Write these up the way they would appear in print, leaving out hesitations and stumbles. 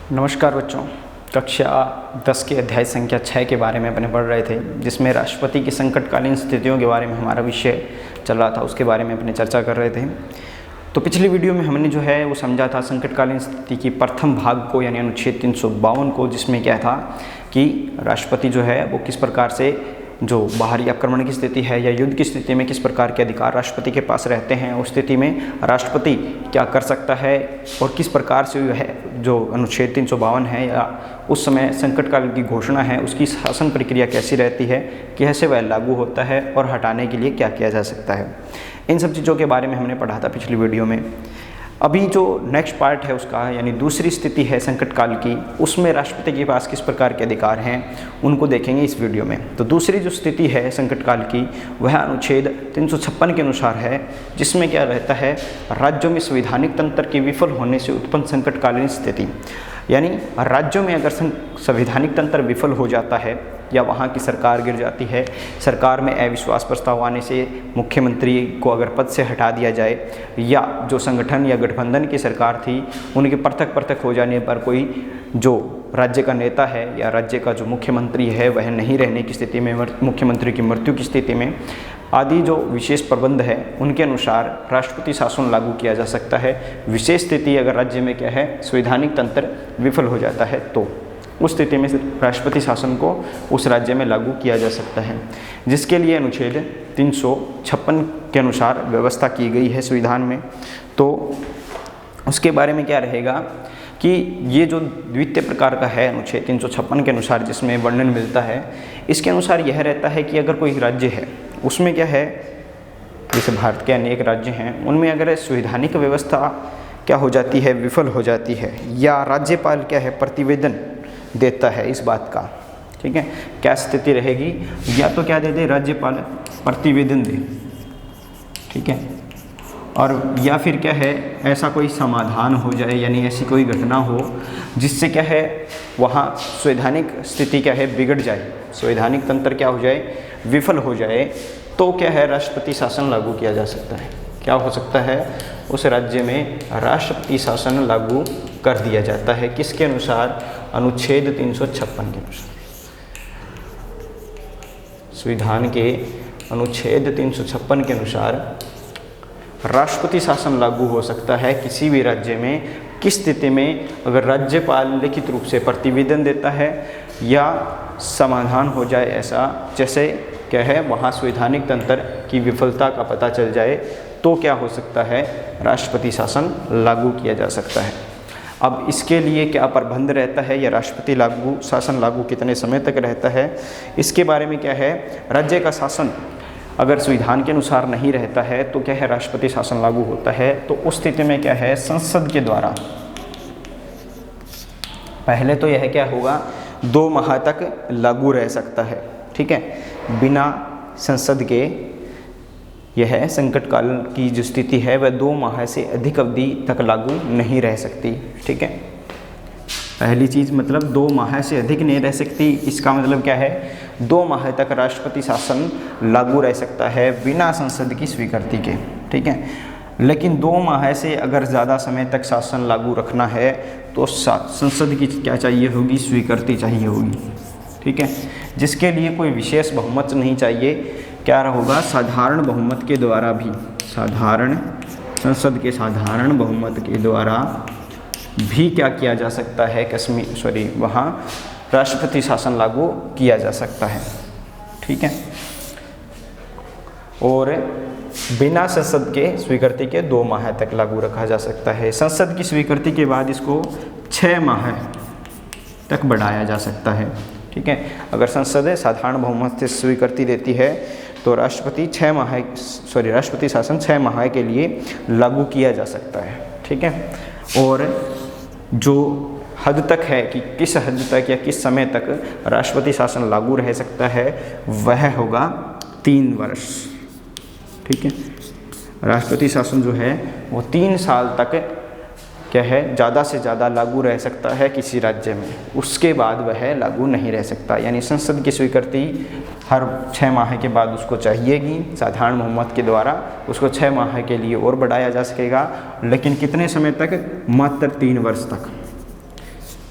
नमस्कार बच्चों। कक्षा 10 के अध्याय संख्या 6 के बारे में अपने पढ़ रहे थे, जिसमें राष्ट्रपति की संकटकालीन स्थितियों के बारे में हमारा विषय चल रहा था, उसके बारे में अपने चर्चा कर रहे थे। तो पिछली वीडियो में हमने जो है वो समझा था संकटकालीन स्थिति की प्रथम भाग को, यानी अनुच्छेद 352 को, जिसमें क्या था कि राष्ट्रपति जो है वो किस प्रकार से जो बाहरी आक्रमण की स्थिति है या युद्ध की स्थिति में किस प्रकार के अधिकार राष्ट्रपति के पास रहते हैं, उस स्थिति में राष्ट्रपति क्या कर सकता है और किस प्रकार से जो अनुच्छेद 352 है या उस समय संकटकाल की घोषणा है उसकी शासन प्रक्रिया कैसी रहती है, कैसे वह लागू होता है और हटाने के लिए क्या किया जा सकता है। इन सब चीज़ों के बारे में हमने पढ़ा था पिछली वीडियो में। अभी जो नेक्स्ट पार्ट है उसका, यानी दूसरी स्थिति है संकट काल की, उसमें राष्ट्रपति के पास किस प्रकार के अधिकार हैं उनको देखेंगे इस वीडियो में। तो दूसरी जो स्थिति है संकट काल की वह अनुच्छेद 356 के अनुसार है, जिसमें क्या रहता है, राज्यों में संवैधानिक तंत्र के विफल होने से उत्पन्न संकटकालीन स्थिति। यानी राज्यों में अगर संवैधानिक तंत्र विफल हो जाता है या वहाँ की सरकार गिर जाती है, सरकार में अविश्वास प्रस्ताव आने से मुख्यमंत्री को अगर पद से हटा दिया जाए, या जो संगठन या गठबंधन की सरकार थी उनके पृथक हो जाने पर कोई जो राज्य का नेता है या राज्य का जो मुख्यमंत्री है वह नहीं रहने की स्थिति में, मुख्यमंत्री की मृत्यु की स्थिति में आदि जो विशेष प्रबंध है उनके अनुसार राष्ट्रपति शासन लागू किया जा सकता है। विशेष स्थिति अगर राज्य में क्या है, संवैधानिक तंत्र विफल हो जाता है तो उस स्थिति में राष्ट्रपति शासन को उस राज्य में लागू किया जा सकता है, जिसके लिए अनुच्छेद 356 के अनुसार व्यवस्था की गई है संविधान में। तो उसके बारे में क्या रहेगा कि ये जो द्वितीय प्रकार का है अनुच्छेद 356 के अनुसार जिसमें वर्णन मिलता है, इसके अनुसार यह रहता है कि अगर कोई राज्य है उसमें क्या है, जैसे भारत के अनेक राज्य हैं उनमें अगर संवैधानिक व्यवस्था क्या हो जाती है, विफल हो जाती है, या राज्यपाल क्या है प्रतिवेदन देता है इस बात का, ठीक है, क्या स्थिति रहेगी, या तो क्या दे दे राज्यपाल प्रतिवेदन दे, ठीक है, और या फिर क्या है ऐसा कोई समाधान हो जाए, यानी ऐसी कोई घटना हो जिससे क्या है वहाँ संवैधानिक स्थिति क्या है बिगड़ जाए, संवैधानिक तंत्र क्या हो जाए, विफल हो जाए, तो क्या है राष्ट्रपति शासन लागू किया जा सकता है। क्या हो सकता है, उस राज्य में राष्ट्रपति शासन लागू कर दिया जाता है, किसके अनुसार, अनुच्छेद 356 के अनुसार। संविधान के अनुच्छेद 356 के अनुसार राष्ट्रपति शासन लागू हो सकता है किसी भी राज्य में किस स्थिति में, अगर राज्यपाल लिखित रूप से प्रतिवेदन देता है या समाधान हो जाए ऐसा, जैसे क्या है वहाँ संवैधानिक तंत्र की विफलता का पता चल जाए, तो क्या हो सकता है, राष्ट्रपति शासन लागू किया जा सकता है। अब इसके लिए क्या प्रबंध रहता है या राष्ट्रपति शासन लागू कितने समय तक रहता है, इसके बारे में क्या है, राज्य का शासन अगर संविधान के अनुसार नहीं रहता है तो क्या है राष्ट्रपति शासन लागू होता है। तो उस स्थिति में क्या है, संसद के द्वारा पहले तो यह क्या होगा, 2 माह तक लागू रह सकता है, ठीक है, बिना संसद के यह संकट काल की जो स्थिति है वह 2 माह से अधिक अवधि तक लागू नहीं रह सकती, ठीक है। पहली चीज़ मतलब 2 माह से अधिक नहीं रह सकती, इसका मतलब क्या है, 2 माह तक राष्ट्रपति शासन लागू रह सकता है बिना संसद की स्वीकृति के, ठीक है। लेकिन 2 माह से अगर ज़्यादा समय तक शासन लागू रखना है तो संसद की क्या चाहिए होगी, स्वीकृति चाहिए होगी, ठीक है, जिसके लिए कोई विशेष बहुमत नहीं चाहिए। क्या होगा, साधारण बहुमत के द्वारा भी, संसद के साधारण बहुमत के द्वारा भी क्या किया जा सकता है, वहाँ राष्ट्रपति शासन लागू किया जा सकता है, ठीक है। और बिना संसद के स्वीकृति के 2 माह तक लागू रखा जा सकता है। संसद की स्वीकृति के बाद इसको 6 माह तक बढ़ाया जा सकता है, ठीक है। अगर संसद साधारण बहुमत से स्वीकृति देती है तो राष्ट्रपति शासन 6 माह के लिए लागू किया जा सकता है, ठीक है। और जो हद तक है कि किस हद तक या किस समय तक राष्ट्रपति शासन लागू रह सकता है वह होगा 3 वर्ष, ठीक है। राष्ट्रपति शासन जो है वो 3 साल तक क्या है, ज़्यादा से ज़्यादा लागू रह सकता है किसी राज्य में, उसके बाद वह लागू नहीं रह सकता। यानी संसद की स्वीकृति हर 6 माह के बाद उसको चाहिएगी, साधारण बहुमत के द्वारा उसको 6 माह के लिए और बढ़ाया जा सकेगा, लेकिन कितने समय तक, मात्र 3 वर्ष तक।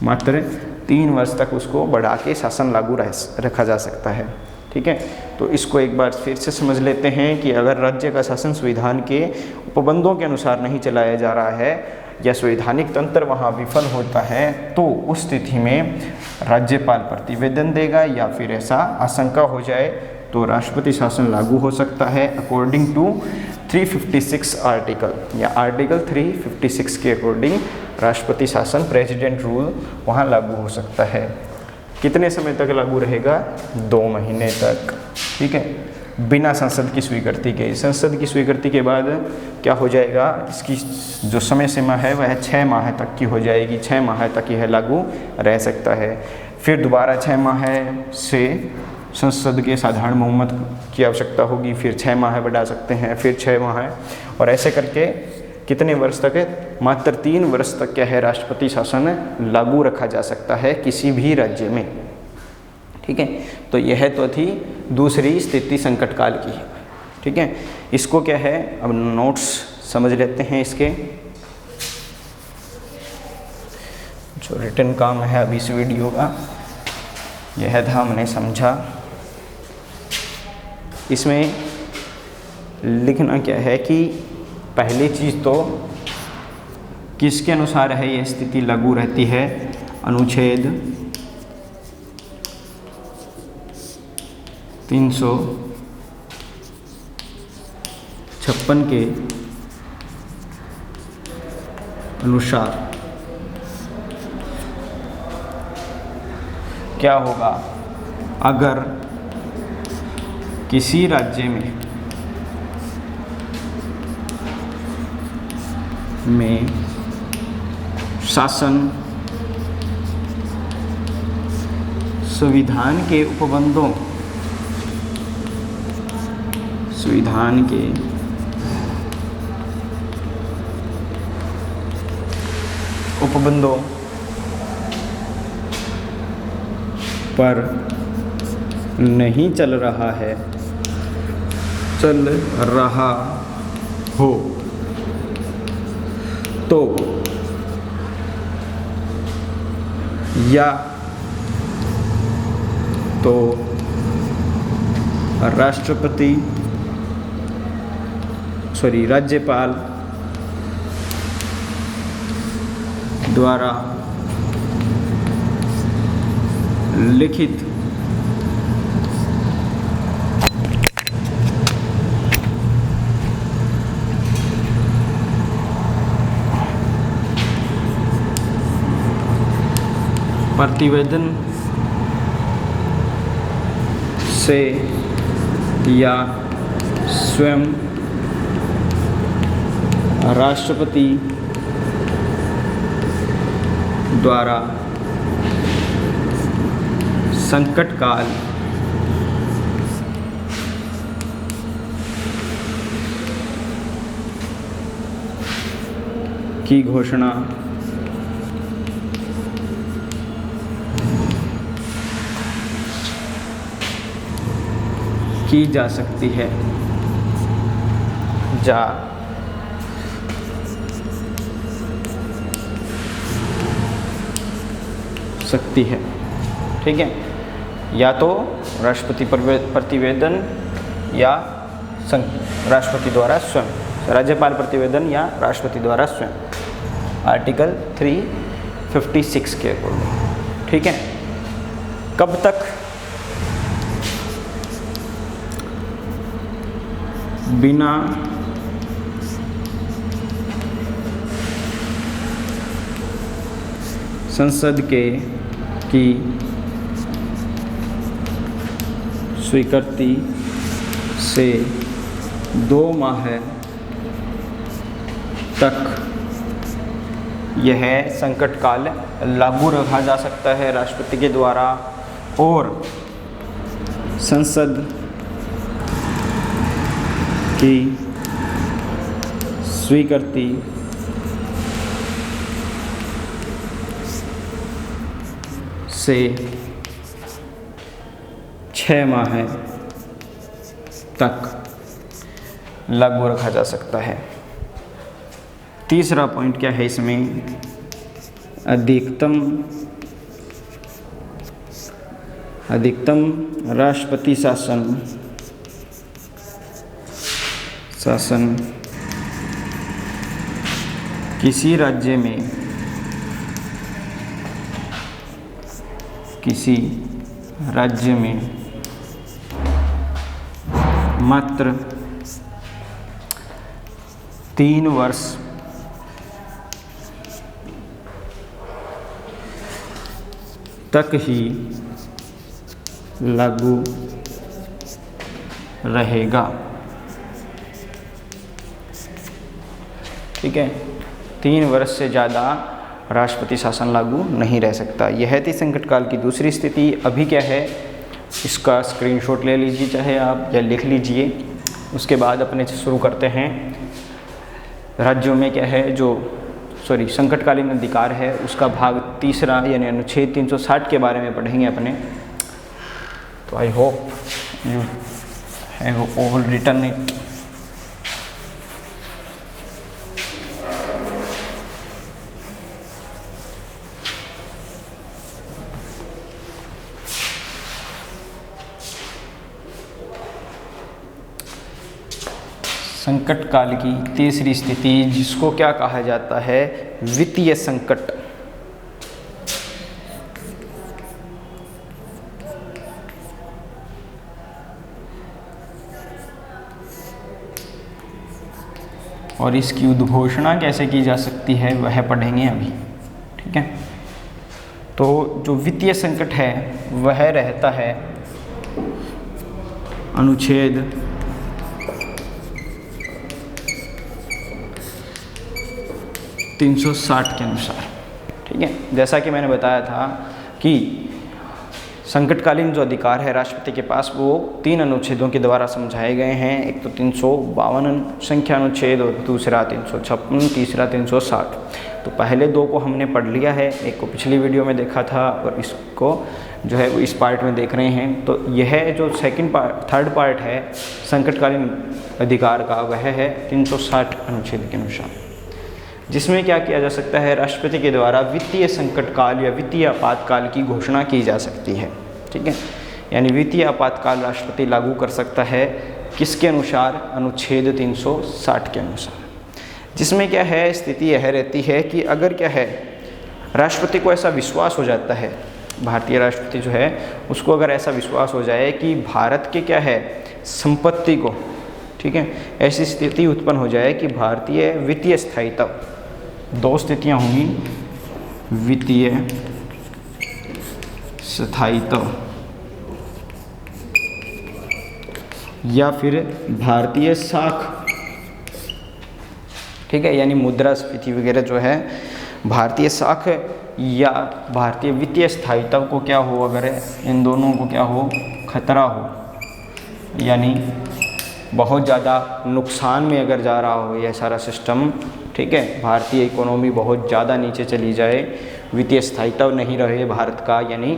मात्र 3 वर्ष तक उसको बढ़ा के शासन लागू रखा जा सकता है। ठीक है, तो इसको एक बार फिर से समझ लेते हैं कि अगर राज्य का शासन संविधान के उपबंधों के अनुसार नहीं चलाया जा रहा है या संवैधानिक तंत्र वहाँ विफल होता है तो उस स्थिति में राज्यपाल प्रतिवेदन देगा, या फिर ऐसा आशंका हो जाए तो राष्ट्रपति शासन लागू हो सकता है अकॉर्डिंग टू 356 आर्टिकल, या आर्टिकल 356 के अकॉर्डिंग राष्ट्रपति शासन प्रेसिडेंट रूल वहाँ लागू हो सकता है। कितने समय तक लागू रहेगा? 2 महीने तक। ठीक है, बिना संसद की स्वीकृति के। संसद की स्वीकृति के बाद क्या हो जाएगा, इसकी जो समय सीमा है वह 6 माह तक की हो जाएगी। 6 माह तक यह लागू रह सकता है। फिर दोबारा 6 माह से संसद के साधारण बहुमत की आवश्यकता होगी, फिर 6 माह बढ़ा सकते हैं, फिर 6 माह, और ऐसे करके कितने वर्ष तक है? मात्र 3 वर्ष तक क्या है, राष्ट्रपति शासन लागू रखा जा सकता है किसी भी राज्य में। ठीक है, तो यह तो थी दूसरी स्थिति संकट काल की। ठीक है, इसको क्या है, अब नोट्स समझ लेते हैं इसके। जो रिटन काम है अभी इस वीडियो का यह था, हमने समझा। इसमें लिखना क्या है कि पहली चीज़ तो किसके अनुसार है यह स्थिति लागू रहती है? अनुच्छेद 356 के अनुसार क्या होगा अगर किसी राज्य में शासन संविधान के उपबंधों पर नहीं चल रहा हो तो या तो राज्यपाल द्वारा लिखित प्रतिवेदन से या स्वयं राष्ट्रपति द्वारा संकट काल की घोषणा की जा सकती है। ठीक है, या तो राष्ट्रपति प्रतिवेदन या राष्ट्रपति द्वारा स्वयं, राज्यपाल प्रतिवेदन या राष्ट्रपति द्वारा स्वयं, आर्टिकल 356 के अकॉर्डिंग। ठीक है, कब तक? बिना संसद की स्वीकृति से 2 माह तक यह संकट काल लागू रखा जा सकता है राष्ट्रपति के द्वारा, और संसद की स्वीकृति से 6 माह तक लागू रखा जा सकता है। तीसरा पॉइंट क्या है इसमें? अधिकतम अधिकतम राष्ट्रपति शासन किसी राज्य में मात्र 3 वर्ष तक ही लागू रहेगा। ठीक है, 3 वर्ष से ज़्यादा राष्ट्रपति शासन लागू नहीं रह सकता। यह थी संकट काल की दूसरी स्थिति। अभी क्या है, इसका स्क्रीनशॉट ले लीजिए चाहे आप, या लिख लीजिए। उसके बाद अपने से शुरू करते हैं। राज्यों में क्या है, संकटकालीन अधिकार है, उसका भाग तीसरा यानी अनुच्छेद 360 के बारे में पढ़ेंगे अपने। तो I hope you have all written it. संकट काल की तीसरी स्थिति, जिसको क्या कहा जाता है, वित्तीय संकट। और इसकी उद्घोषणा कैसे की जा सकती है वह पढ़ेंगे अभी। ठीक है, तो जो वित्तीय संकट है वह रहता है अनुच्छेद 360 के अनुसार। ठीक है, जैसा कि मैंने बताया था कि संकटकालीन जो अधिकार है राष्ट्रपति के पास, वो 3 अनुच्छेदों के द्वारा समझाए गए हैं। एक तो 352 संख्या अनुच्छेद और दूसरा 356, तीसरा 360। तो पहले 2 को हमने पढ़ लिया है, एक को पिछली वीडियो में देखा था और इसको जो है वो इस पार्ट में देख रहे हैं। तो यह जो थर्ड पार्ट है संकटकालीन अधिकार का, वह है 360 अनुच्छेद के अनुसार, जिसमें क्या किया जा सकता है, राष्ट्रपति के द्वारा वित्तीय संकट काल या वित्तीय आपातकाल की घोषणा की जा सकती है। ठीक है, यानी वित्तीय आपातकाल राष्ट्रपति लागू कर सकता है, किसके अनुसार, अनुच्छेद 360 के अनुसार। जिसमें क्या है, स्थिति यह रहती है कि अगर क्या है, राष्ट्रपति को ऐसा विश्वास हो जाता है, भारतीय राष्ट्रपति जो है उसको अगर ऐसा विश्वास हो जाए कि भारत के क्या है संपत्ति को, ठीक है, ऐसी स्थिति उत्पन्न हो जाए कि भारतीय वित्तीय स्थायित्व, 2 स्थितियां होंगी, वित्तीय स्थायित्व या फिर भारतीय साख। ठीक है, यानी मुद्रास्फीति वगैरह जो है, भारतीय साख या भारतीय वित्तीय स्थायित्व को क्या हो, अगर इन दोनों को क्या हो, खतरा हो, यानी बहुत ज़्यादा नुकसान में अगर जा रहा हो यह सारा सिस्टम। ठीक है, भारतीय इकोनॉमी बहुत ज़्यादा नीचे चली जाए, वित्तीय स्थायित्व नहीं रहे भारत का, यानी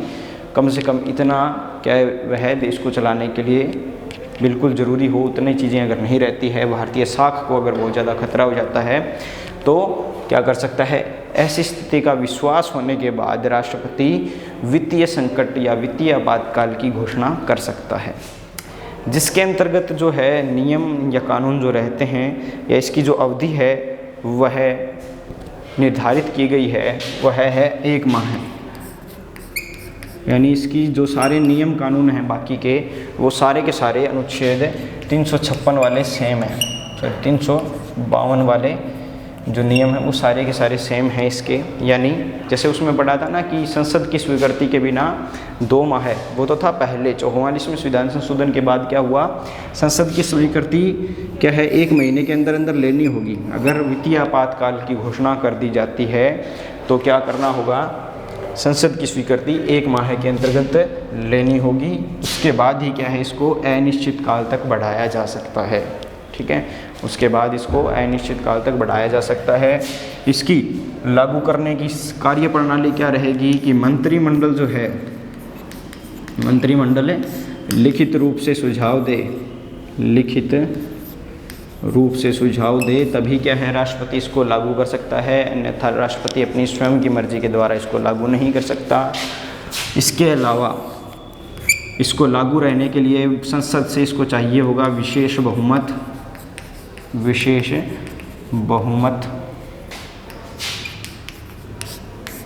कम से कम इतना क्या है, वह देश को चलाने के लिए बिल्कुल ज़रूरी हो उतनी चीज़ें अगर नहीं रहती है, भारतीय साख को अगर बहुत ज़्यादा खतरा हो जाता है, तो क्या कर सकता है, ऐसी स्थिति का विश्वास होने के बाद राष्ट्रपति वित्तीय संकट या वित्तीय आपातकाल की घोषणा कर सकता है, जिसके अंतर्गत जो है नियम या कानून जो रहते हैं या इसकी जो अवधि है वह निर्धारित की गई है, वह है 1 माह है। यानी इसकी जो सारे नियम कानून हैं बाकी के, वो सारे के सारे अनुच्छेद 356 वाले सेम हैं, 352 वाले जो नियम हैं वो सारे के सारे सेम हैं इसके। यानी जैसे उसमें पढ़ा था ना कि संसद की स्वीकृति के बिना 2 माह है, वो तो था पहले 44वें संविधान संशोधन के बाद क्या हुआ, संसद की स्वीकृति क्या है 1 महीने के अंदर अंदर लेनी होगी। अगर वित्तीय आपातकाल की घोषणा कर दी जाती है तो क्या करना होगा, संसद की स्वीकृति 1 माह के अंतर्गत लेनी होगी। उसके बाद ही क्या है, इसको अनिश्चित काल तक बढ़ाया जा सकता है। ठीक है, उसके बाद इसको अनिश्चित काल तक बढ़ाया जा सकता है। इसकी लागू करने की कार्य प्रणाली क्या रहेगी कि मंत्रिमंडल जो है, मंत्रिमंडल लिखित रूप से सुझाव दे, लिखित रूप से सुझाव दे, तभी क्या है राष्ट्रपति इसको लागू कर सकता है, अन्यथा राष्ट्रपति अपनी स्वयं की मर्जी के द्वारा इसको लागू नहीं कर सकता। इसके अलावा इसको लागू रहने के लिए संसद से इसको चाहिए होगा विशेष बहुमत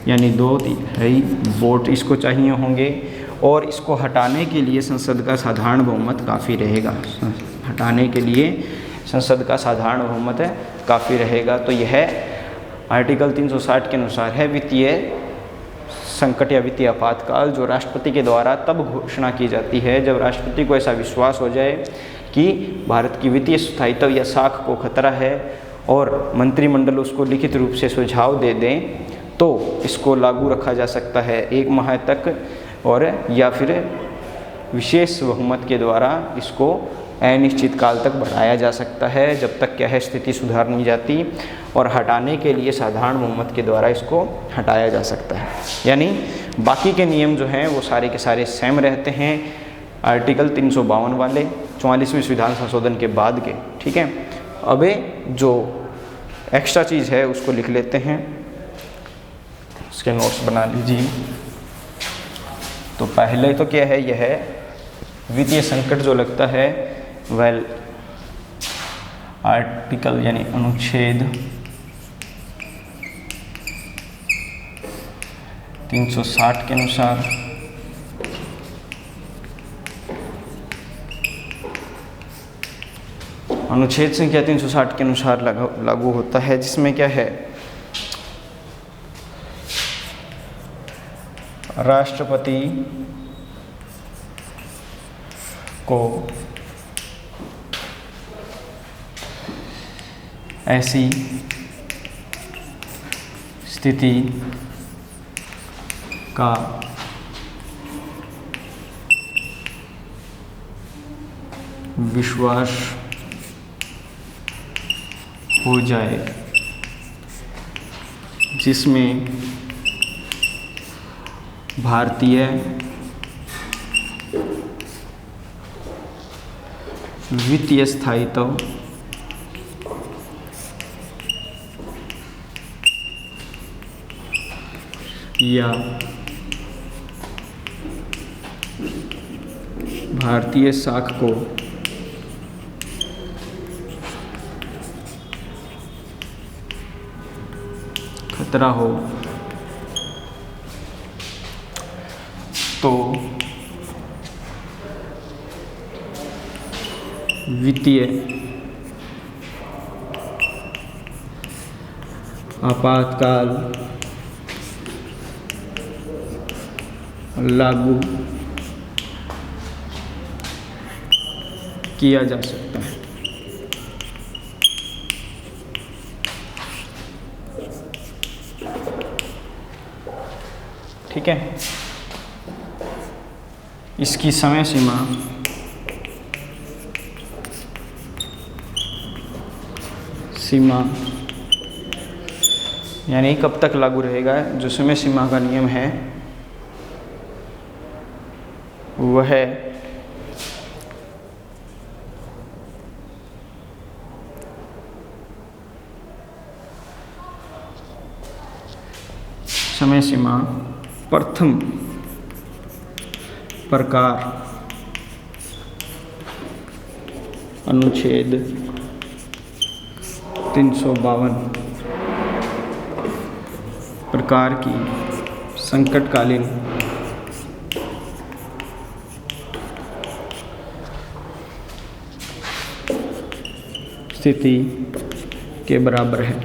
यानी 2/3 वोट इसको चाहिए होंगे। और इसको हटाने के लिए संसद का साधारण बहुमत काफ़ी रहेगा। हटाने के लिए संसद का साधारण बहुमत काफ़ी रहेगा। तो यह आर्टिकल 360 के अनुसार है वित्तीय संकट या वित्तीय आपातकाल, जो राष्ट्रपति के द्वारा तब घोषणा की जाती है जब राष्ट्रपति को ऐसा विश्वास हो जाए कि भारत की वित्तीय स्थायित्व या साख को खतरा है और मंत्रिमंडल उसको लिखित रूप से सुझाव दे दें, तो इसको लागू रखा जा सकता है 1 माह तक, और या फिर विशेष बहुमत के द्वारा इसको अनिश्चित काल तक बढ़ाया जा सकता है, जब तक क्या है स्थिति सुधार नहीं जाती। और हटाने के लिए साधारण बहुमत के द्वारा इसको हटाया जा सकता है। यानी बाकी के नियम जो हैं वो सारे के सारे सेम रहते हैं, आर्टिकल 352 वाले 44वें संविधान संशोधन के बाद के। ठीक है, अब जो एक्स्ट्रा चीज़ है उसको लिख लेते हैं, उसके नोट्स बना लीजिए। तो पहले तो क्या है, यह वित्तीय संकट जो लगता है वेल आर्टिकल यानी अनुच्छेद 360 के अनुसार अनुच्छेद संख्या 360 के अनुसार लागू होता है, जिसमें क्या है राष्ट्रपति को ऐसी स्थिति का विश्वास हो जाए जिसमें भारतीय वित्तीय स्थायित्व या भारतीय साख को खतरा हो, तो वित्तीय आपातकाल लागू किया जा सकता है। ठीक है, इसकी समय सीमा यानी कब तक लागू रहेगा, जो समय सीमा का नियम है वह समय सीमा प्रथम प्रकार अनुच्छेद 352 प्रकार की संकटकालीन स्थिति के बराबर है।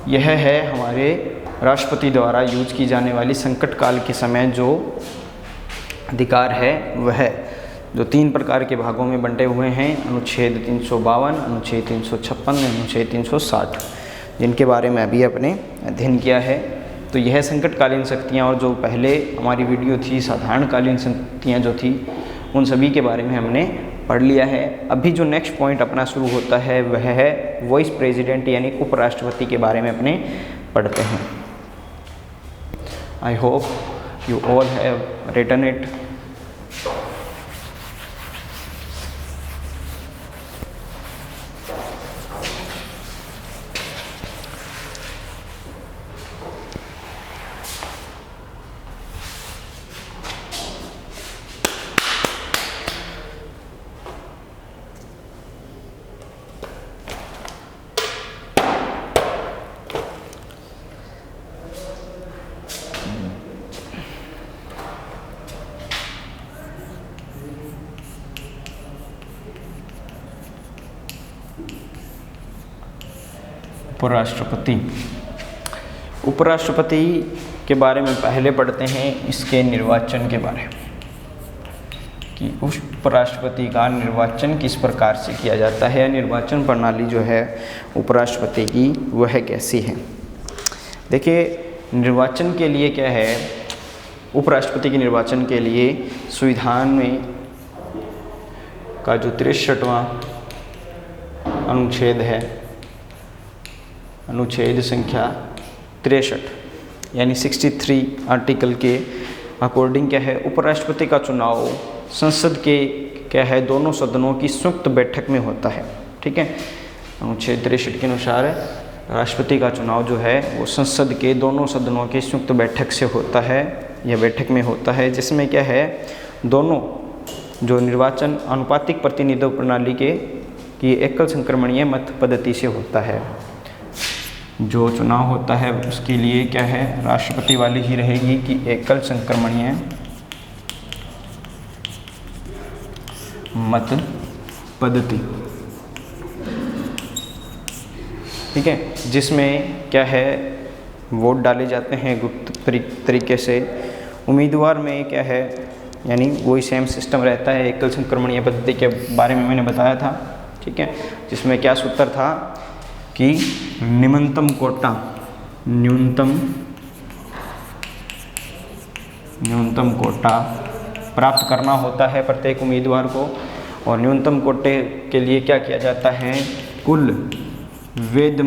यह है हमारे राष्ट्रपति द्वारा यूज की जाने वाली संकट काल के समय जो अधिकार है, वह जो 3 प्रकार के भागों में बंटे हुए हैं, अनुच्छेद 352, अनुच्छेद 356, अनुच्छेद 360, जिनके बारे में अभी अपने अध्ययन किया है। तो यह संकटकालीन शक्तियाँ, और जो पहले हमारी वीडियो थी साधारणकालीन शक्तियाँ जो थी, उन सभी के बारे में हमने पढ़ लिया है। अभी जो नेक्स्ट पॉइंट अपना शुरू होता है वह है वाइस प्रेसिडेंट यानी उपराष्ट्रपति के बारे में अपने पढ़ते हैं। I hope you all have written it. उपराष्ट्रपति। उपराष्ट्रपति के बारे में पहले पढ़ते हैं इसके निर्वाचन के बारे में कि उपराष्ट्रपति का निर्वाचन किस प्रकार से किया जाता है, निर्वाचन प्रणाली जो है उपराष्ट्रपति की वह कैसी है। देखिए, निर्वाचन के लिए क्या है, उपराष्ट्रपति के निर्वाचन के लिए संविधान में का जो 63वां अनुच्छेद है, अनुच्छेद संख्या 63 यानी 63 आर्टिकल के अकॉर्डिंग क्या है, उपराष्ट्रपति का चुनाव संसद के क्या है, दोनों सदनों की संयुक्त बैठक में होता है। ठीक है, अनुच्छेद 63 के अनुसार राष्ट्रपति का चुनाव जो है वो संसद के दोनों सदनों की संयुक्त बैठक से होता है, यह बैठक में होता है, जिसमें क्या है, दोनों जो निर्वाचन अनुपातिक प्रतिनिधित्व प्रणाली के की एकल संक्रमणीय मत पद्धति से होता है। जो चुनाव होता है उसके लिए क्या है, राष्ट्रपति वाली ही रहेगी कि एकल संक्रमणीय मत पद्धति। ठीक है, जिसमें क्या है, वोट डाले जाते हैं गुप्त तरीके से। उम्मीदवार में क्या है, यानी वही सेम सिस्टम रहता है, एकल संक्रमणीय पद्धति के बारे में मैंने बताया था। ठीक है, जिसमें क्या सूत्र था कि न्यूनतम कोटा प्राप्त करना होता है प्रत्येक उम्मीदवार को, और न्यूनतम कोटे के लिए क्या किया जाता है, कुल वैध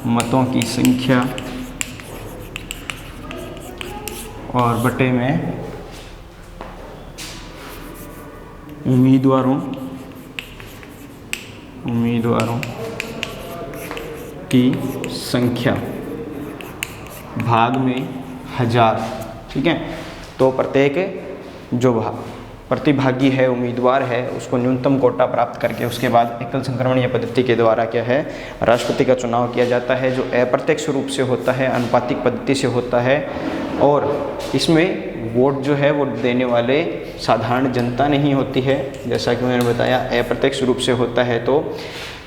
मतों की संख्या और बटे में उम्मीदवारों की संख्या भाग में 1000। ठीक है, तो प्रत्येक जो प्रतिभागी है, उम्मीदवार है, उसको न्यूनतम कोटा प्राप्त करके उसके बाद एकल संक्रमणीय पद्धति के द्वारा क्या है, राष्ट्रपति का चुनाव किया जाता है, जो अप्रत्यक्ष रूप से होता है, अनुपातिक पद्धति से होता है। और इसमें वोट जो है वो देने वाले साधारण जनता नहीं होती है, जैसा कि मैंने बताया अप्रत्यक्ष रूप से होता है। तो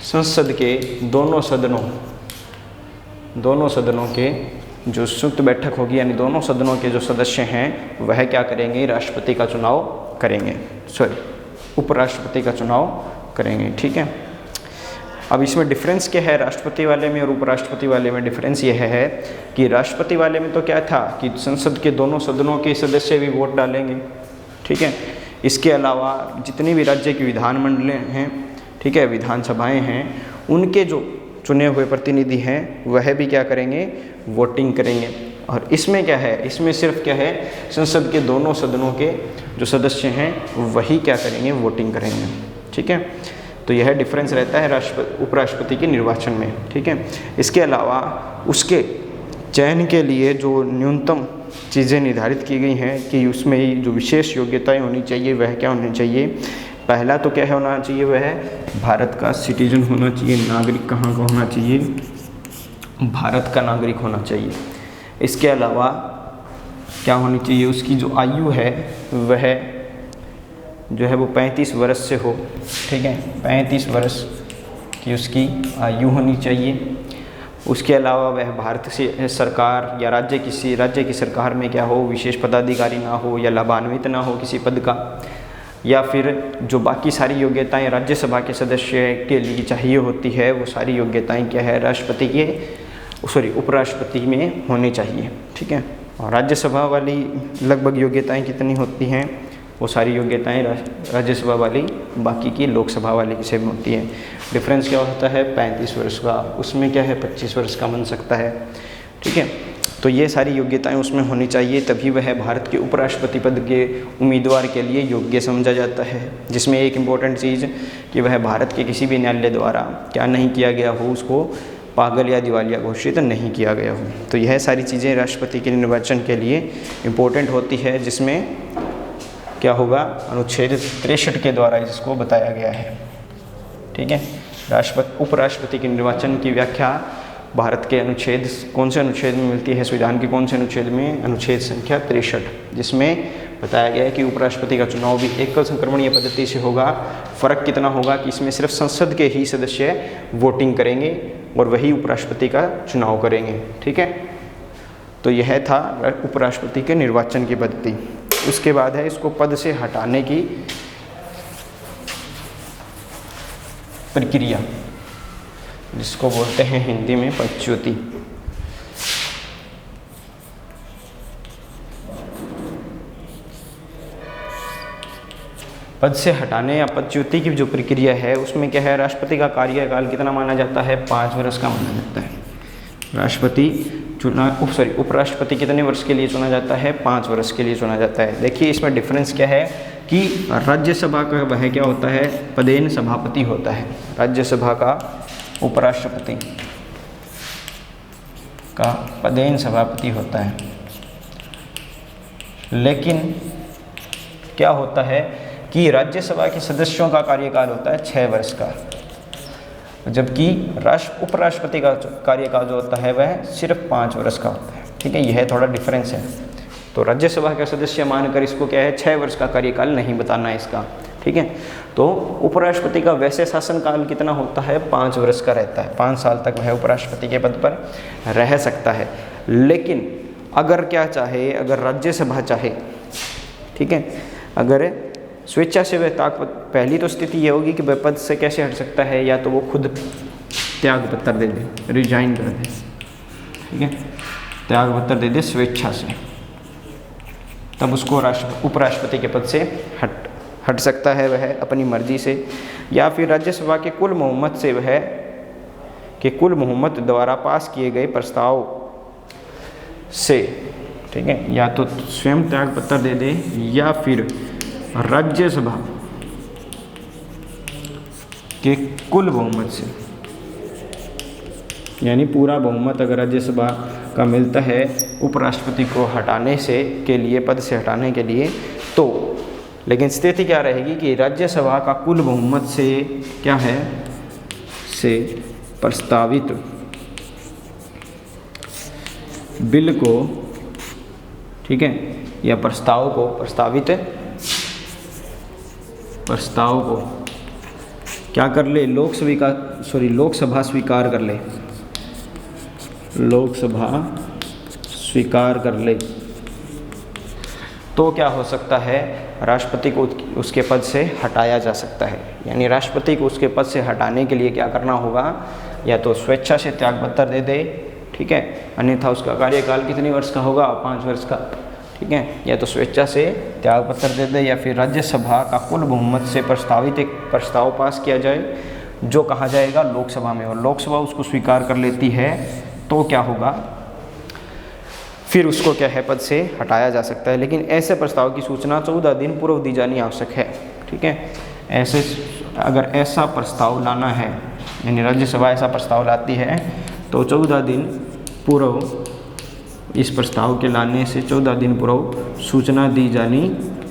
संसद के दोनों सदनों के जो संयुक्त बैठक होगी, यानी दोनों सदनों के जो सदस्य हैं वह क्या करेंगे, राष्ट्रपति का चुनाव करेंगे, उपराष्ट्रपति का चुनाव करेंगे। ठीक है, अब इसमें डिफरेंस क्या है, राष्ट्रपति वाले में और उपराष्ट्रपति वाले में डिफरेंस यह है कि राष्ट्रपति वाले में तो क्या था कि संसद के दोनों सदनों के सदस्य भी वोट डालेंगे। ठीक है, इसके अलावा जितनी भी राज्य की विधानमंडलें हैं, ठीक है, विधानसभाएं हैं, उनके जो चुने हुए प्रतिनिधि हैं वह भी क्या करेंगे, वोटिंग करेंगे। और इसमें क्या है, इसमें सिर्फ क्या है, संसद के दोनों सदनों के जो सदस्य हैं वही क्या करेंगे, वोटिंग करेंगे। ठीक है, तो यह डिफरेंस रहता है उपराष्ट्रपति के निर्वाचन में। ठीक है, इसके अलावा उसके चयन के लिए जो न्यूनतम चीज़ें निर्धारित की गई हैं कि उसमें जो विशेष योग्यताएं होनी चाहिए वह क्या होनी चाहिए। पहला तो क्या होना चाहिए, वह भारत का सिटीजन होना चाहिए, नागरिक कहाँ का होना चाहिए, भारत का नागरिक होना चाहिए। इसके अलावा क्या होनी चाहिए, उसकी जो आयु है वह जो है वो 35 वर्ष से हो। ठीक है, 35 वर्ष की उसकी आयु होनी चाहिए। उसके अलावा वह भारत से सरकार या राज्य की सरकार में क्या हो, विशेष पदाधिकारी ना हो या लाभान्वित ना हो किसी पद का, या फिर जो बाकी सारी योग्यताएं राज्यसभा के सदस्य के लिए चाहिए होती है वो सारी योग्यताएं क्या है, उपराष्ट्रपति में होनी चाहिए। ठीक है, और राज्यसभा वाली लगभग योग्यताएं कितनी होती हैं, वो सारी योग्यताएं राज्यसभा वाली बाकी की लोकसभा वाली की सेम होती है। डिफरेंस क्या होता है, 35 वर्ष का, उसमें क्या है 25 वर्ष का बन सकता है। ठीक है, तो ये सारी योग्यताएं उसमें होनी चाहिए, तभी वह भारत के उपराष्ट्रपति पद के उम्मीदवार के लिए योग्य समझा जाता है। जिसमें एक इम्पॉर्टेंट चीज़ कि वह भारत के किसी भी न्यायालय द्वारा क्या नहीं किया गया हो, उसको पागल या दिवालिया घोषित नहीं किया गया हो। तो यह सारी चीज़ें राष्ट्रपति के निर्वाचन के लिए इम्पोर्टेंट होती है, जिसमें क्या होगा, अनुच्छेद 63 के द्वारा इसको बताया गया है। ठीक है, उपराष्ट्रपति के निर्वाचन की व्याख्या भारत के कौन से अनुच्छेद में मिलती है, संविधान के कौन से अनुच्छेद में, अनुच्छेद संख्या 63, जिसमें बताया गया है कि उपराष्ट्रपति का चुनाव भी एकल संक्रमणीय पद्धति से होगा। फ़र्क कितना होगा कि इसमें सिर्फ संसद के ही सदस्य वोटिंग करेंगे और वही उपराष्ट्रपति का चुनाव करेंगे। ठीक है, तो यह था उपराष्ट्रपति के निर्वाचन की पद्धति। उसके बाद है इसको पद से हटाने की प्रक्रिया, जिसको बोलते हैं हिंदी में पदच्युति। पद से हटाने या पदच्युति की जो प्रक्रिया है उसमें क्या है, राष्ट्रपति का कार्यकाल कितना माना जाता है, 5 वर्ष का माना जाता है। उपराष्ट्रपति कितने वर्ष के लिए चुना जाता है, 5 वर्ष के लिए चुना जाता है। देखिए इसमें डिफरेंस क्या है कि राज्यसभा का वह क्या होता है, पदेन सभापति होता है। राज्यसभा का उपराष्ट्रपति का पदेन सभापति होता है, लेकिन क्या होता है कि राज्यसभा के सदस्यों का कार्यकाल होता है 6 वर्ष का, जबकि उपराष्ट्रपति का कार्यकाल जो होता है वह सिर्फ 5 वर्ष का होता है। ठीक है, यह थोड़ा डिफरेंस है। तो राज्यसभा का सदस्य मानकर इसको क्या है, 6 वर्ष का कार्यकाल नहीं बताना है इसका। ठीक है, तो उपराष्ट्रपति का वैसे शासनकाल कितना होता है, 5 वर्ष का रहता है। 5 साल तक वह उपराष्ट्रपति के पद पर रह सकता है। लेकिन अगर क्या चाहे, अगर राज्यसभा चाहे, ठीक है, अगर स्वेच्छा से वह पहली तो स्थिति ये होगी कि वह पद से कैसे हट सकता है, या तो वो खुद त्याग पत्र दे दे, रिजाइन कर दे। ठीक है, त्याग पत्र दे दे स्वेच्छा से, तब उसको उपराष्ट्रपति के पद से हट सकता है वह अपनी मर्जी से, या फिर राज्यसभा के कुल बहुमत द्वारा पास किए गए प्रस्ताव से, ठीक है, या तो स्वयं त्याग पत्र दे दे या फिर राज्यसभा के कुल बहुमत से, यानी पूरा बहुमत अगर राज्यसभा का मिलता है उपराष्ट्रपति को हटाने से के लिए, पद से हटाने के लिए, तो लेकिन स्थिति क्या रहेगी कि राज्यसभा का कुल बहुमत से क्या है, से प्रस्तावित बिल को, ठीक है, या प्रस्ताव को क्या कर ले, लोकसभा स्वीकार कर ले, तो क्या हो सकता है, राष्ट्रपति को उसके पद से हटाया जा सकता है। यानी राष्ट्रपति को उसके पद से हटाने के लिए क्या करना होगा, या तो स्वेच्छा से त्यागपत्र दे दे, ठीक है, अन्यथा उसका कार्यकाल कितने वर्ष का होगा, 5 वर्ष का। ठीक है, या तो स्वेच्छा से त्यागपत्र दे दे, या फिर राज्यसभा का कुल बहुमत से प्रस्तावित एक प्रस्ताव पास किया जाए जो कहा जाएगा लोकसभा में, और लोकसभा उसको स्वीकार कर लेती है, तो क्या होगा, फिर उसको क्या है, पद से हटाया जा सकता है। लेकिन ऐसे प्रस्ताव की सूचना 14 दिन पूर्व दी जानी आवश्यक है। ठीक है, ऐसे अगर ऐसा प्रस्ताव लाना है, यानी राज्यसभा ऐसा प्रस्ताव लाती है, तो 14 दिन पूर्व, इस प्रस्ताव के लाने से 14 दिन पूर्व सूचना दी जानी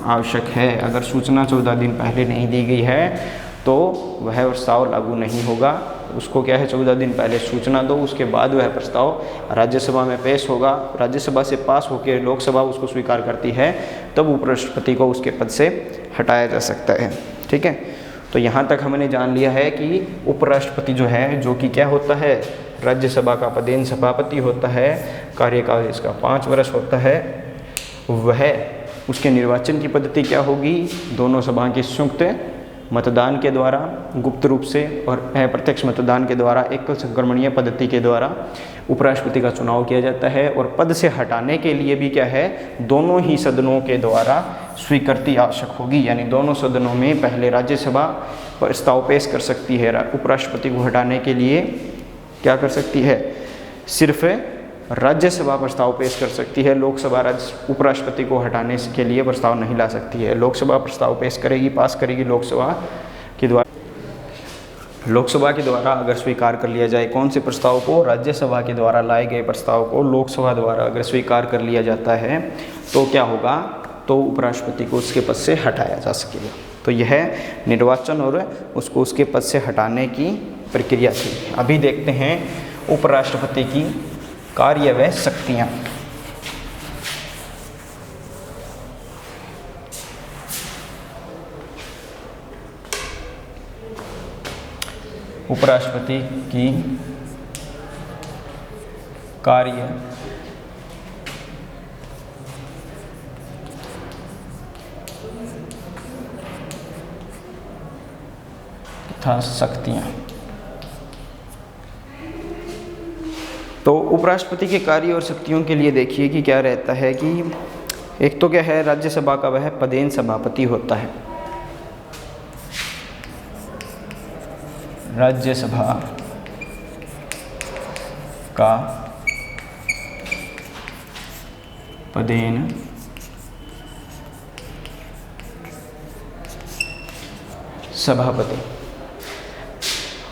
आवश्यक है। अगर सूचना 14 दिन पहले नहीं दी गई है तो वह प्रस्ताव लागू नहीं होगा। उसको क्या है, 14 दिन पहले सूचना दो, उसके बाद वह प्रस्ताव राज्यसभा में पेश होगा। राज्यसभा से पास होकर लोकसभा उसको स्वीकार करती है, तब उपराष्ट्रपति को उसके पद से हटाया जा सकता है। ठीक है, तो यहाँ तक हमने जान लिया है कि उपराष्ट्रपति जो है, जो कि क्या होता है, राज्यसभा का पदेन सभापति होता है, कार्यकाल इसका 5 वर्ष होता है, वह उसके निर्वाचन की पद्धति क्या होगी, दोनों सभा के संयुक्त मतदान के द्वारा, गुप्त रूप से और अप्रत्यक्ष मतदान के द्वारा, एकल संक्रमणीय पद्धति के द्वारा उपराष्ट्रपति का चुनाव किया जाता है। और पद से हटाने के लिए भी क्या है, दोनों ही सदनों के द्वारा स्वीकृति आवश्यक होगी। यानी दोनों सदनों में पहले राज्यसभा प्रस्ताव पेश कर सकती है, उपराष्ट्रपति को हटाने के लिए क्या कर सकती है, सिर्फ राज्यसभा प्रस्ताव पेश कर सकती है। लोकसभा उपराष्ट्रपति को हटाने के लिए प्रस्ताव नहीं ला सकती है। लोकसभा प्रस्ताव पेश करेगी, पास करेगी लोकसभा के द्वारा अगर स्वीकार कर लिया जाए कौन से प्रस्ताव को, राज्यसभा के द्वारा लाए गए प्रस्ताव को लोकसभा द्वारा अगर स्वीकार कर लिया जाता है, तो क्या होगा, तो उपराष्ट्रपति को उसके पद से हटाया जा सकेगा। तो यह निर्वाचन और उसको उसके पद से हटाने की प्रक्रिया थी। अभी देखते हैं उपराष्ट्रपति की कार्य व शक्तियाँ। उपराष्ट्रपति की कार्य तथा शक्तियाँ। तो उपराष्ट्रपति के कार्य और शक्तियों के लिए देखिए कि क्या रहता है कि एक तो क्या है, राज्यसभा का वह पदेन सभापति होता है। राज्यसभा का पदेन सभापति।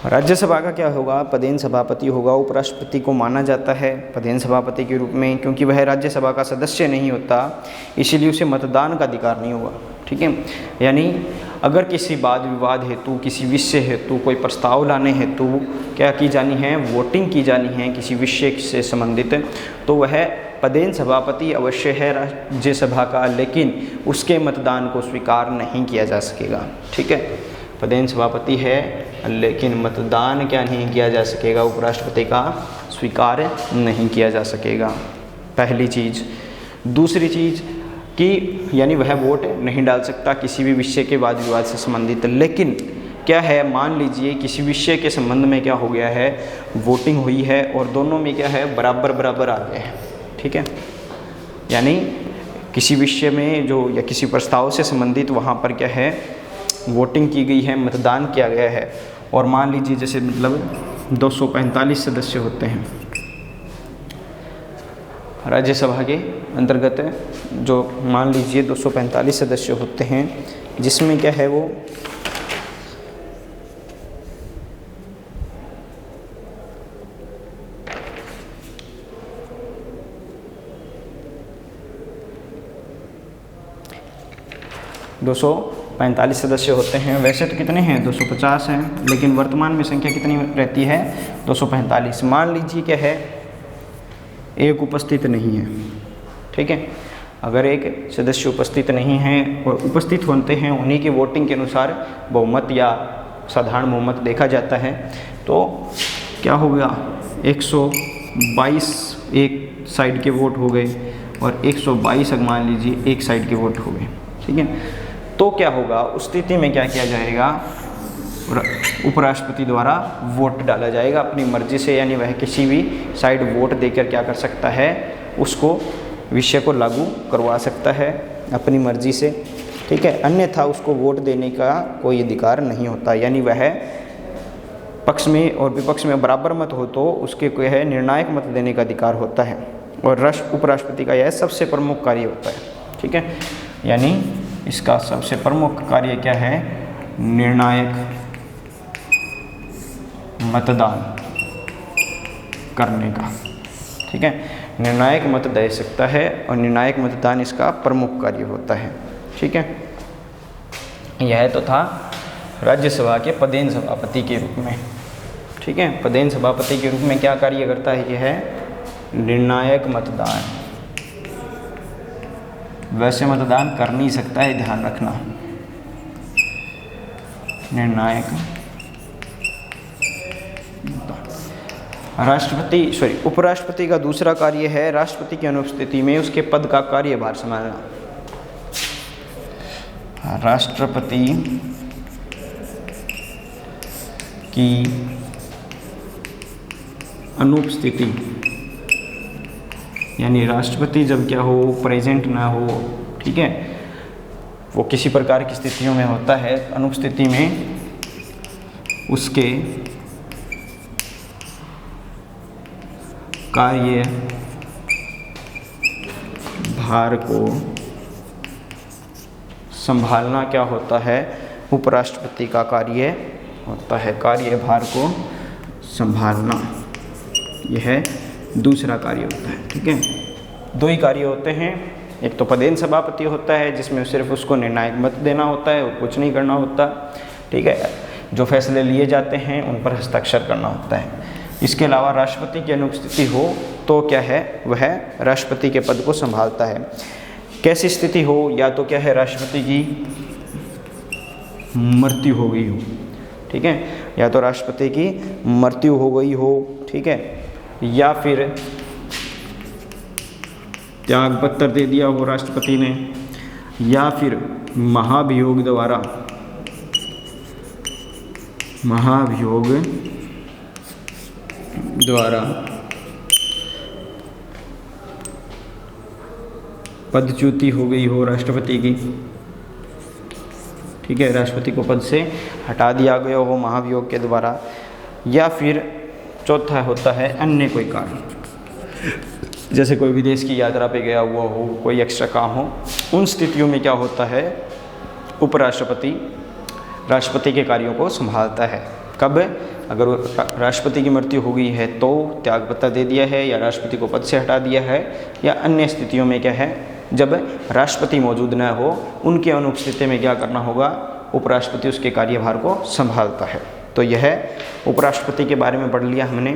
राज्यसभा का क्या होगा, पदेन सभापति होगा। उपराष्ट्रपति को माना जाता है पदेन सभापति के रूप में, क्योंकि वह राज्यसभा का सदस्य नहीं होता, इसीलिए उसे मतदान का अधिकार नहीं होगा। ठीक है, यानी अगर किसी वाद विवाद हेतु, किसी विषय हेतु, कोई प्रस्ताव लाने हेतु क्या की जानी है, वोटिंग की जानी है किसी विषय से संबंधित, तो वह पदेन सभापति अवश्य है राज्यसभा का, लेकिन उसके मतदान को स्वीकार नहीं किया जा सकेगा। ठीक है, पदेन सभापति है लेकिन मतदान क्या नहीं किया जा सकेगा, उपराष्ट्रपति का स्वीकार नहीं किया जा सकेगा, पहली चीज़। दूसरी चीज़ कि यानी वह वोट नहीं डाल सकता किसी भी विषय के वाद विवाद से संबंधित। लेकिन क्या है, मान लीजिए किसी विषय के संबंध में क्या हो गया है, वोटिंग हुई है और दोनों में क्या है, बराबर बराबर आ गए हैं। ठीक है, यानी किसी विषय में जो या किसी प्रस्ताव से संबंधित वहाँ पर क्या है, वोटिंग की गई है, मतदान किया गया है, और मान लीजिए जैसे मतलब 245 सदस्य होते हैं राज्यसभा के अंतर्गत, जो मान लीजिए 245 सदस्य होते हैं, जिसमें क्या है वो दो 45 सदस्य होते हैं। वैसे तो कितने हैं, 250 हैं, लेकिन वर्तमान में संख्या कितनी रहती है, 245। मान लीजिए क्या है, एक उपस्थित नहीं है। ठीक है, अगर एक सदस्य उपस्थित नहीं है और उपस्थित होते हैं, उन्हीं के वोटिंग के अनुसार बहुमत या साधारण बहुमत देखा जाता है, तो क्या हो गया, 122 एक साइड के वोट हो गए और 122 मान लीजिए एक साइड के वोट हो गए। ठीक है, तो क्या होगा, उस स्थिति में क्या किया जाएगा, उपराष्ट्रपति द्वारा वोट डाला जाएगा अपनी मर्जी से, यानी वह किसी भी साइड वोट देकर क्या कर सकता है, उसको विषय को लागू करवा सकता है अपनी मर्जी से। ठीक है, अन्यथा उसको वोट देने का कोई अधिकार नहीं होता, यानी वह पक्ष में और विपक्ष में बराबर मत हो तो उसके कोई है निर्णायक मत देने का अधिकार होता है, और उपराष्ट्रपति का यह सबसे प्रमुख कार्य होता है। ठीक है, यानी इसका सबसे प्रमुख कार्य क्या है, निर्णायक मतदान करने का। ठीक है, निर्णायक मत दे सकता है और निर्णायक मतदान इसका प्रमुख कार्य होता है। ठीक है, यह तो था राज्यसभा के पदेन सभापति के रूप में। ठीक है, पदेन सभापति के रूप में क्या कार्य करता है, यह है निर्णायक मतदान। वैसे मतदान कर नहीं सकता है, ध्यान रखना, निर्णायक उपराष्ट्रपति का दूसरा कार्य है राष्ट्रपति की अनुपस्थिति में उसके पद का कार्यभार संभालना। राष्ट्रपति की अनुपस्थिति, यानी राष्ट्रपति जब क्या हो, प्रेजेंट ना हो। ठीक है, वो किसी प्रकार की स्थितियों में होता है, अनुपस्थिति में उसके कार्य भार को संभालना क्या होता है, उपराष्ट्रपति का कार्य होता है, कार्यभार को संभालना, यह दूसरा कार्य होता है। ठीक है, दो ही कार्य होते हैं, एक तो पदेन सभापति होता है जिसमें सिर्फ उसको निर्णायक मत देना होता है और कुछ नहीं करना होता। ठीक है, जो फैसले लिए जाते हैं उन पर हस्ताक्षर करना होता है। इसके अलावा राष्ट्रपति की अनुपस्थिति हो तो क्या है, वह राष्ट्रपति के पद को संभालता है। कैसी स्थिति हो, या तो क्या है, राष्ट्रपति की मृत्यु हो गई हो, ठीक है, या तो राष्ट्रपति की मृत्यु हो गई हो, ठीक है, या फिर त्याग पत्र दे दिया हो राष्ट्रपति ने, या फिर महाभियोग द्वारा पदच्युति हो गई हो राष्ट्रपति की, ठीक है, राष्ट्रपति को पद से हटा दिया गया हो महाभियोग के द्वारा, या फिर चौथा होता है अन्य कोई कारण, जैसे कोई विदेश की यात्रा पे गया हुआ हो, कोई एक्स्ट्रा काम हो। उन स्थितियों में क्या होता है, उपराष्ट्रपति राष्ट्रपति के कार्यों को संभालता है। कब? अगर राष्ट्रपति की मृत्यु हो गई है तो त्यागपत्र दे दिया है, या राष्ट्रपति को पद से हटा दिया है, या अन्य स्थितियों में क्या है, जब राष्ट्रपति मौजूद न हो, उनके अनुपस्थिति में क्या करना होगा, उपराष्ट्रपति उसके कार्यभार को संभालता है। तो यह उपराष्ट्रपति के बारे में पढ़ लिया हमने।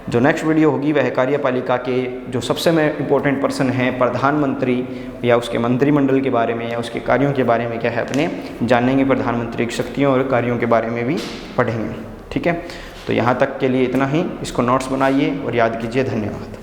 जो नेक्स्ट वीडियो होगी वह कार्यपालिका के जो सबसे इम्पोर्टेंट पर्सन हैं, प्रधानमंत्री या उसके मंत्रिमंडल के बारे में या उसके कार्यों के बारे में क्या है अपने जानेंगे, प्रधानमंत्री की शक्तियों और कार्यों के बारे में भी पढ़ेंगे। ठीक है, तो यहाँ तक के लिए इतना ही। इसको नोट्स बनाइए और याद कीजिए। धन्यवाद।